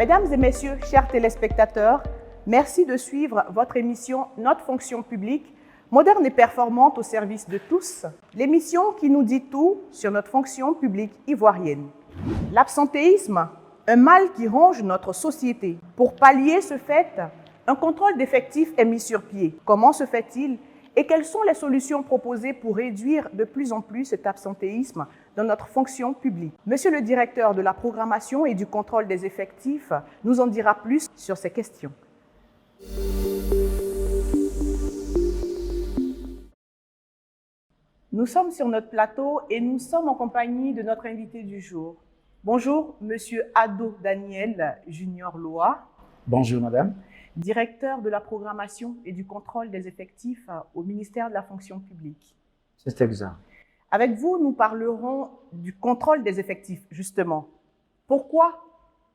Mesdames et messieurs, chers téléspectateurs, merci de suivre votre émission Notre fonction publique, moderne et performante au service de tous, l'émission qui nous dit tout sur notre fonction publique ivoirienne. L'absentéisme, un mal qui ronge notre société. Pour pallier ce fait, un contrôle d'effectifs est mis sur pied. Comment se fait-il et quelles sont les solutions proposées pour réduire de plus en plus cet absentéisme dans notre fonction publique? Monsieur le directeur de la programmation et du contrôle des effectifs nous en dira plus sur ces questions. Nous sommes sur notre plateau et nous sommes en compagnie de notre invité du jour. Bonjour, Monsieur Ado Daniel Junior Loa. Bonjour, madame. Directeur de la programmation et du contrôle des effectifs au ministère de la fonction publique. C'est exact. Avec vous, nous parlerons du contrôle des effectifs, justement. Pourquoi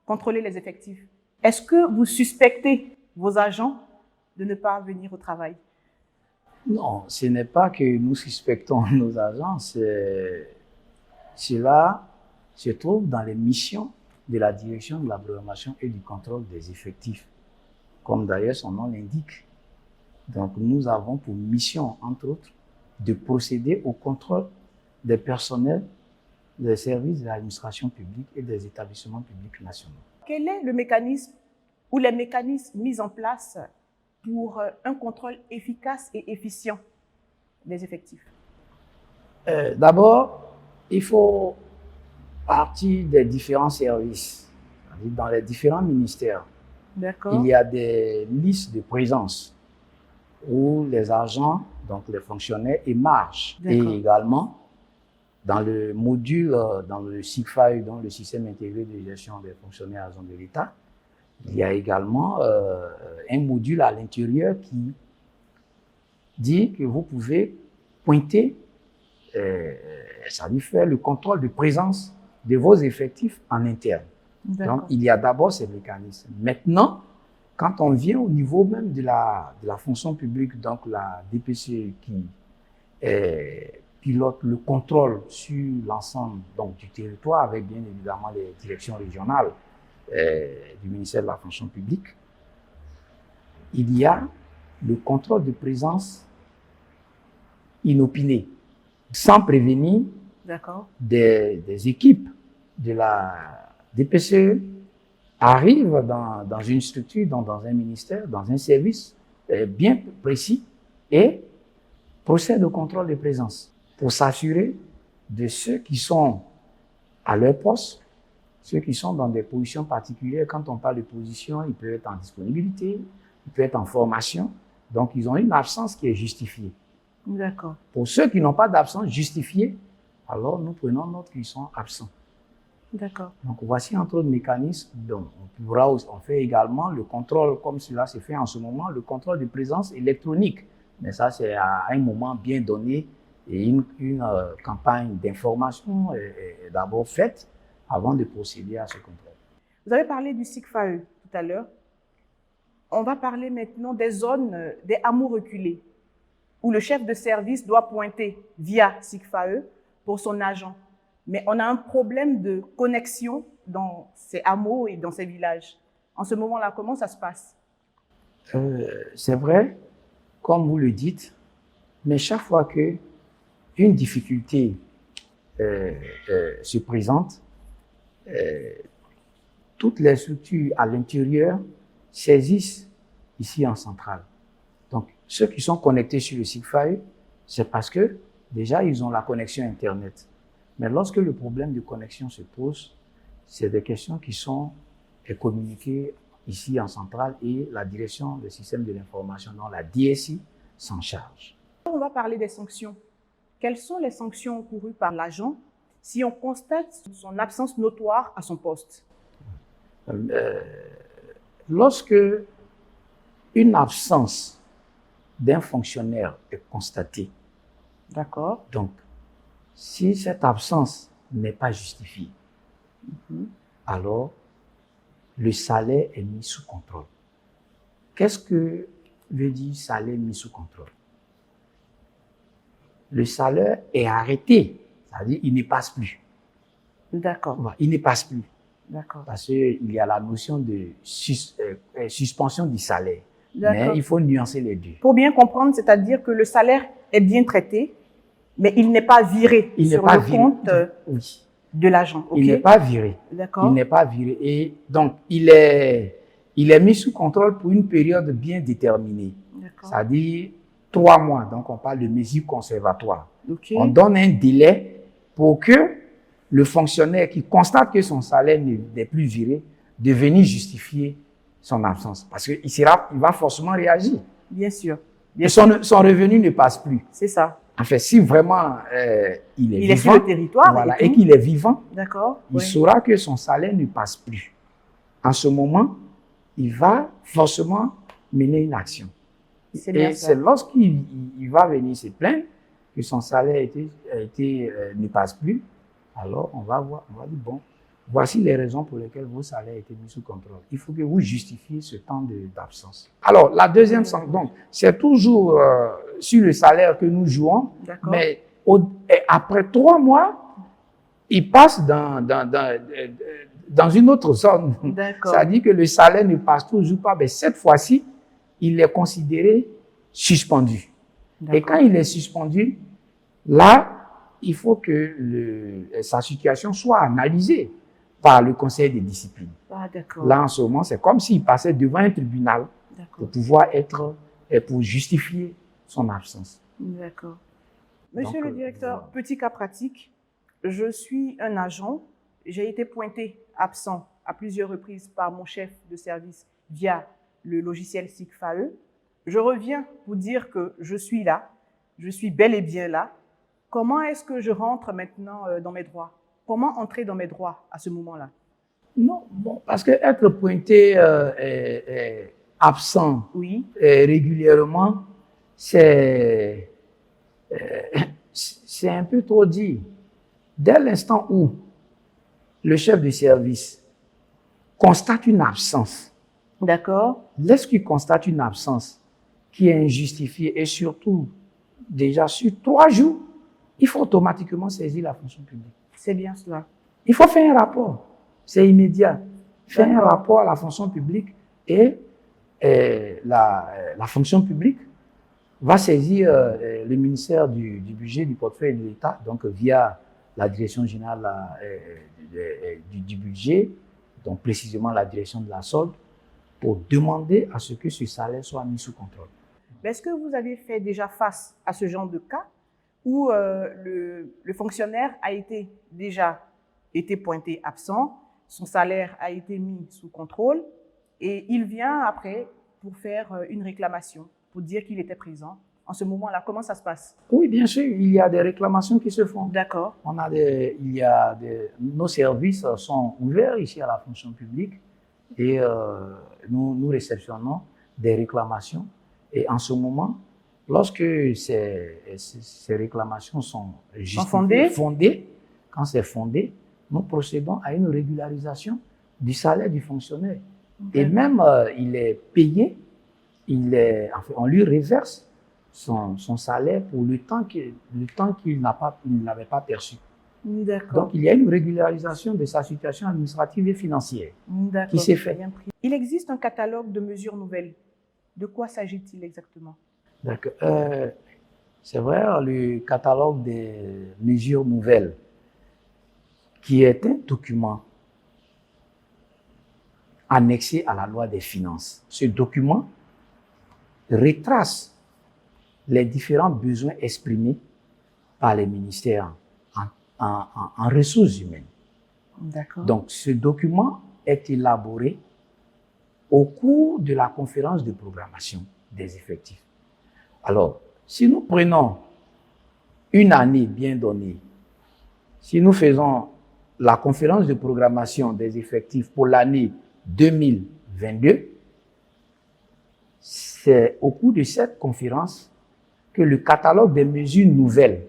contrôler les effectifs? Est-ce que vous suspectez vos agents de ne pas venir au travail? Non, ce n'est pas que nous suspectons nos agents, cela se trouve dans les missions de la direction de la programmation et du contrôle des effectifs, comme d'ailleurs son nom l'indique. Donc nous avons pour mission, entre autres, de procéder au contrôle des personnels des services de l'administration publique et des établissements publics nationaux. Quel est le mécanisme ou les mécanismes mis en place pour un contrôle efficace et efficient des effectifs? D'abord, il faut partir des différents services, dans les différents ministères. Il y a des listes de présence où les agents, donc les fonctionnaires, émargent. Et également, dans le module, dans le SIGFAE, dans le système intégré de gestion des fonctionnaires agents de l'État, il y a également un module à l'intérieur qui dit que vous pouvez pointer, ça lui fait le contrôle de présence de vos effectifs en interne. Donc, il y a d'abord ces mécanismes. Maintenant, quand on vient au niveau même de la fonction publique, donc la DPCE qui pilote le contrôle sur l'ensemble du territoire, avec bien évidemment les directions régionales du ministère de la fonction publique, il y a le contrôle de présence inopiné, sans prévenir des équipes de la DPCE arrivent dans une structure, dans un ministère, dans un service bien précis et procèdent au contrôle de présence pour s'assurer de ceux qui sont à leur poste, ceux qui sont dans des positions particulières. Quand on parle de position, ils peuvent être en disponibilité, ils peuvent être en formation. Donc, ils ont une absence qui est justifiée. D'accord. Pour ceux qui n'ont pas d'absence justifiée, alors nous prenons note qu'ils sont absents. D'accord. Donc, voici entre autres mécanismes dont on fait également le contrôle, comme cela se fait en ce moment, le contrôle de présence électronique. Mais ça, c'est à un moment bien donné et une campagne d'information est d'abord faite avant de procéder à ce contrôle. Vous avez parlé du SIGFAE tout à l'heure. On va parler maintenant des zones, des hameaux reculés, où le chef de service doit pointer via SIGFAE pour son agent. Mais on a un problème de connexion dans ces hameaux et dans ces villages. En ce moment-là, comment ça se passe? C'est vrai, comme vous le dites, mais chaque fois qu'une difficulté se présente, toutes les structures à l'intérieur saisissent ici en centrale. Donc, ceux qui sont connectés sur le SIGFAE, c'est parce que déjà, ils ont la connexion Internet. Mais lorsque le problème de connexion se pose, c'est des questions qui sont communiquées ici en centrale et la direction des systèmes de l'information, dont la DSI, s'en charge. On va parler des sanctions. Quelles sont les sanctions encourues par l'agent si on constate son absence notoire à son poste? Lorsque une absence d'un fonctionnaire est constatée, d'accord, donc si cette absence n'est pas justifiée, alors le salaire est mis sous contrôle. Qu'est-ce que veut dire salaire mis sous contrôle? Le salaire est arrêté, c'est-à-dire il ne passe plus. D'accord. Il ne passe plus. D'accord. Parce qu'il y a la notion de suspension du salaire. Mais il faut nuancer les deux. Pour bien comprendre, c'est-à-dire que le salaire est bien traité, mais il n'est pas viré sur le compte de l'agent. Il n'est pas viré. D'accord. Il n'est pas viré. Et donc, il est mis sous contrôle pour une période bien déterminée. C'est-à-dire 3 mois. Donc, on parle de mesures conservatoires. On donne un délai pour que le fonctionnaire qui constate que son salaire n'est plus viré de venir justifier son absence. Parce qu'il va forcément réagir. Bien sûr. Son revenu ne passe plus. C'est ça. En fait, si vraiment il est vivant, sur le territoire, voilà, et qu'il est vivant, il oui, saura que son salaire ne passe plus. En ce moment, il va forcément mener une action. Et c'est lorsqu'il va venir se plaindre que son salaire ne passe plus, alors on va dire, bon, voici les raisons pour lesquelles vos salaires ont été mis sous contrôle. Il faut que vous justifiez ce temps d'absence. Alors, la deuxième sanction, donc, c'est toujours sur le salaire que nous jouons, mais après 3 mois, il passe dans une autre zone. C'est-à-dire que le salaire ne passe toujours pas, mais cette fois-ci, il est considéré suspendu. Et quand il est suspendu, là, il faut que sa situation soit analysée par le conseil de discipline. Là, en ce moment, c'est comme s'il passait devant un tribunal pour pouvoir pour justifier son absence. D'accord. Monsieur le directeur, petit cas pratique, je suis un agent, j'ai été pointé absent à plusieurs reprises par mon chef de service via le logiciel SIGFAE. Je reviens vous dire que je suis là, je suis bel et bien là. Comment est-ce que je rentre maintenant dans mes droits? Comment entrer dans mes droits à ce moment-là? Non, bon, parce que être pointé absent régulièrement, c'est un peu trop dit. Dès l'instant où le chef de service constate une absence, lorsqu'il constate une absence qui est injustifiée et surtout déjà sur 3 jours, il faut automatiquement saisir la fonction publique. C'est bien cela. Il faut faire un rapport. C'est immédiat. Faire un rapport à la fonction publique et la fonction publique va saisir le ministère du budget, du portefeuille de l'État, donc via la direction générale du budget, donc précisément la direction de la solde, pour demander à ce que ce salaire soit mis sous contrôle. Est-ce que vous avez fait déjà face à ce genre de cas où le fonctionnaire a déjà été pointé absent, son salaire a été mis sous contrôle et il vient après pour faire une réclamation, pour dire qu'il était présent? En ce moment-là, comment ça se passe? Oui, bien sûr, il y a des réclamations qui se font. D'accord. Nos services sont ouverts ici à la fonction publique et nous réceptionnons des réclamations. Et en ce moment, lorsque ces réclamations sont fondées, quand c'est fondé, nous procédons à une régularisation du salaire du fonctionnaire. Et même, il est payé, on lui reverse son salaire pour le temps qu'il n'avait pas perçu. Donc, il y a une régularisation de sa situation administrative et financière qui s'est faite. Il existe un catalogue de mesures nouvelles. De quoi s'agit-il exactement? D'accord. C'est vrai, le catalogue des mesures nouvelles, qui est un document annexé à la loi des finances. Ce document retrace les différents besoins exprimés par les ministères en ressources humaines. D'accord. Donc, ce document est élaboré au cours de la conférence de programmation des effectifs. Alors, si nous prenons une année bien donnée, si nous faisons la conférence de programmation des effectifs pour l'année 2022, c'est au cours de cette conférence que le catalogue des mesures nouvelles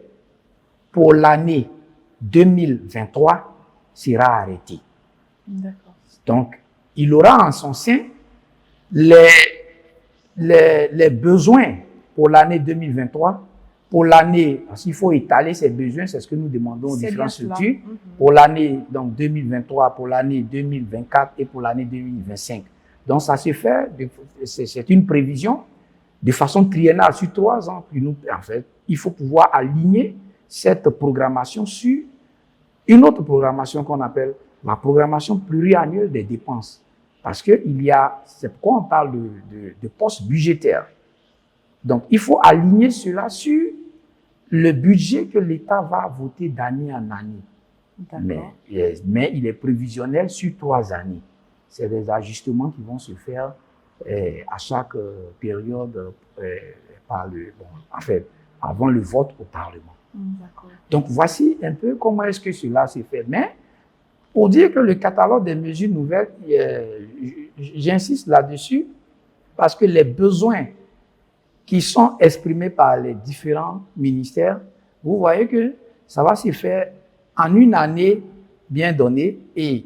pour l'année 2023 sera arrêté. D'accord. Donc, il aura en son sein les besoins pour l'année 2023 pour l'année, parce qu'il faut étaler ses besoins, c'est ce que nous demandons aux différentes structures, pour l'année donc 2023, pour l'année 2024 et pour l'année 2025. Donc ça se fait, c'est une prévision de façon triennale sur 3 ans. En fait, il faut pouvoir aligner cette programmation sur une autre programmation qu'on appelle la programmation pluriannuelle des dépenses. Parce que c'est pourquoi on parle de postes budgétaires. Donc, il faut aligner cela sur le budget que l'État va voter d'année en année. Mais il est prévisionnel sur 3 années. C'est des ajustements qui vont se faire à chaque période avant le vote au Parlement. Donc, voici un peu comment est-ce que cela se fait. Mais, pour dire que le catalogue des mesures nouvelles, j'insiste là-dessus, parce que les besoins qui sont exprimés par les différents ministères, vous voyez que ça va se faire en une année bien donnée et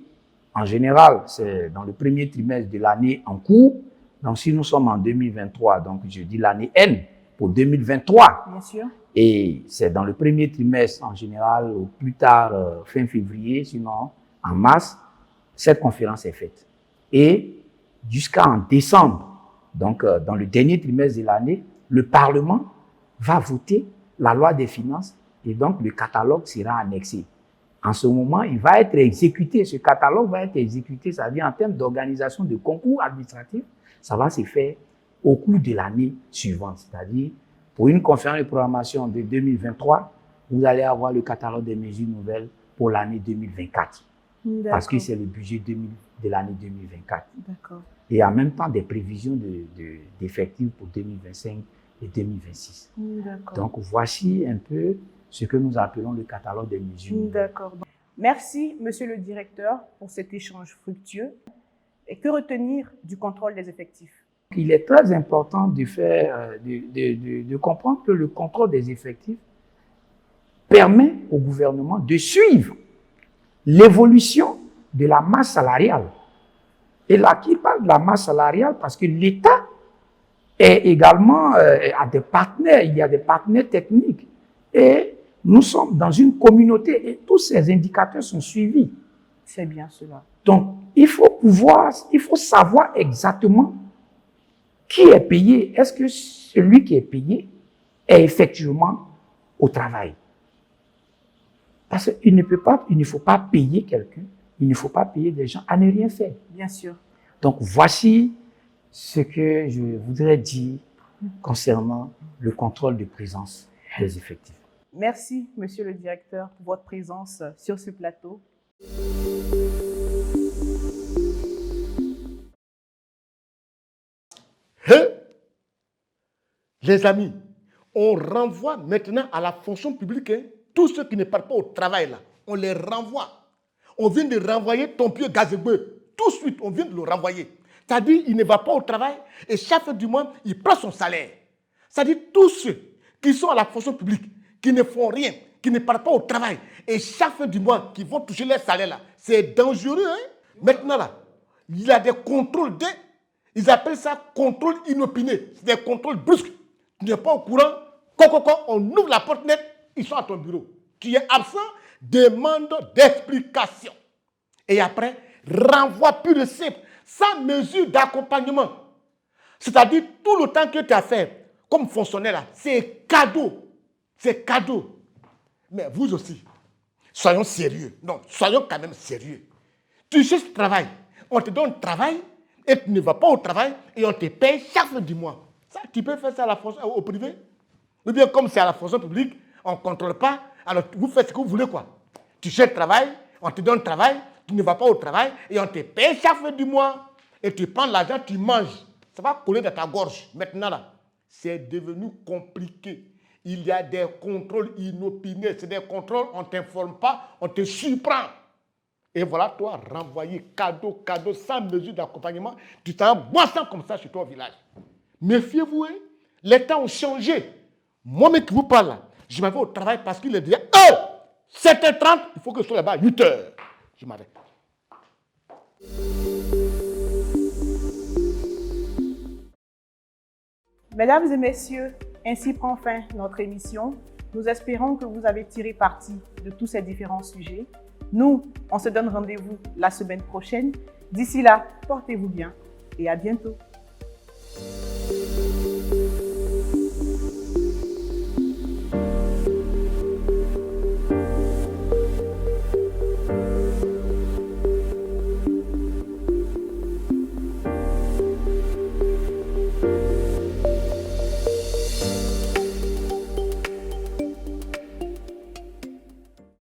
en général, c'est dans le premier trimestre de l'année en cours. Donc, si nous sommes en 2023, donc je dis l'année N pour 2023. Bien sûr. Et c'est dans le premier trimestre en général, au plus tard fin février, sinon en mars, cette conférence est faite. Et jusqu'en décembre, donc dans le dernier trimestre de l'année, le Parlement va voter la loi des finances et donc le catalogue sera annexé. En ce moment, il va être exécuté, ce catalogue va être exécuté, c'est-à-dire en termes d'organisation de concours administratifs, ça va se faire au cours de l'année suivante. C'est-à-dire, pour une conférence de programmation de 2023, vous allez avoir le catalogue des mesures nouvelles pour l'année 2024. Parce que c'est le budget de l'année 2024. Et en même temps, des prévisions d'effectifs pour 2025 et 2026. Donc, voici un peu ce que nous appelons le catalogue des mesures. D'accord. Merci, monsieur le directeur, pour cet échange fructueux. Et que retenir du contrôle des effectifs? Il est très important de comprendre que le contrôle des effectifs permet au gouvernement de suivre l'évolution de la masse salariale. Et là, qui parle de la masse salariale parce que l'État est également à des partenaires, il y a des partenaires techniques. Et nous sommes dans une communauté et tous ces indicateurs sont suivis. C'est bien cela. Donc, il faut savoir exactement qui est payé. Est-ce que celui qui est payé est effectivement au travail? Parce qu'il ne faut pas payer quelqu'un, il ne faut pas payer des gens à ne rien faire. Bien sûr. Donc, voici ce que je voudrais dire concernant le contrôle de présence des effectifs. Merci, monsieur le directeur, pour votre présence sur ce plateau. Les amis, on renvoie maintenant à la fonction publique tous ceux qui ne partent pas au travail là. On les renvoie. On vient de renvoyer Tompieux Gazebeu. Tout de suite, on vient de le renvoyer. C'est-à-dire, il ne va pas au travail et chaque fin du mois, il prend son salaire. C'est-à-dire, tous ceux qui sont à la fonction publique, qui ne font rien, qui ne partent pas au travail et chaque fin du mois, qui vont toucher leur salaire là, c'est dangereux. Maintenant là, il y a des contrôles ils appellent ça contrôle inopiné. C'est des contrôles brusques. Tu n'es pas au courant, on ouvre la porte nette, ils sont à ton bureau. Tu es absent, demande d'explication. Et après, renvoi pur et simple, sans mesure d'accompagnement. C'est-à-dire, tout le temps que tu as fait comme fonctionnaire, là, c'est cadeau. C'est cadeau. Mais vous aussi, soyons sérieux. Non, soyons quand même sérieux. Tu cherches travail, on te donne travail et tu ne vas pas au travail et on te paye chaque fin du mois. Ça, tu peux faire ça à au privé. Ou bien comme c'est à la fonction publique, on ne contrôle pas, alors vous faites ce que vous voulez quoi. Tu cherches travail, on te donne travail, tu ne vas pas au travail et on te paye chaque fin du mois. Et tu prends l'argent, tu manges. Ça va coller dans ta gorge. Maintenant là, c'est devenu compliqué. Il y a des contrôles inopinés. C'est des contrôles, on ne t'informe pas, on te surprend. Et voilà, toi, renvoyé cadeau, sans mesure d'accompagnement. Tu t'en boissant comme ça chez toi au village. Méfiez-vous, hein? Les temps ont changé. Moi-même qui vous parle, là, je m'en vais au travail parce qu'il est déjà 7h30, il faut que je sois là-bas à 8h. Je m'arrête. Mesdames et messieurs, Ainsi prend fin notre émission. Nous espérons que vous avez tiré parti de tous ces différents sujets. Nous, on se donne rendez-vous la semaine prochaine. D'ici là, portez-vous bien et à bientôt.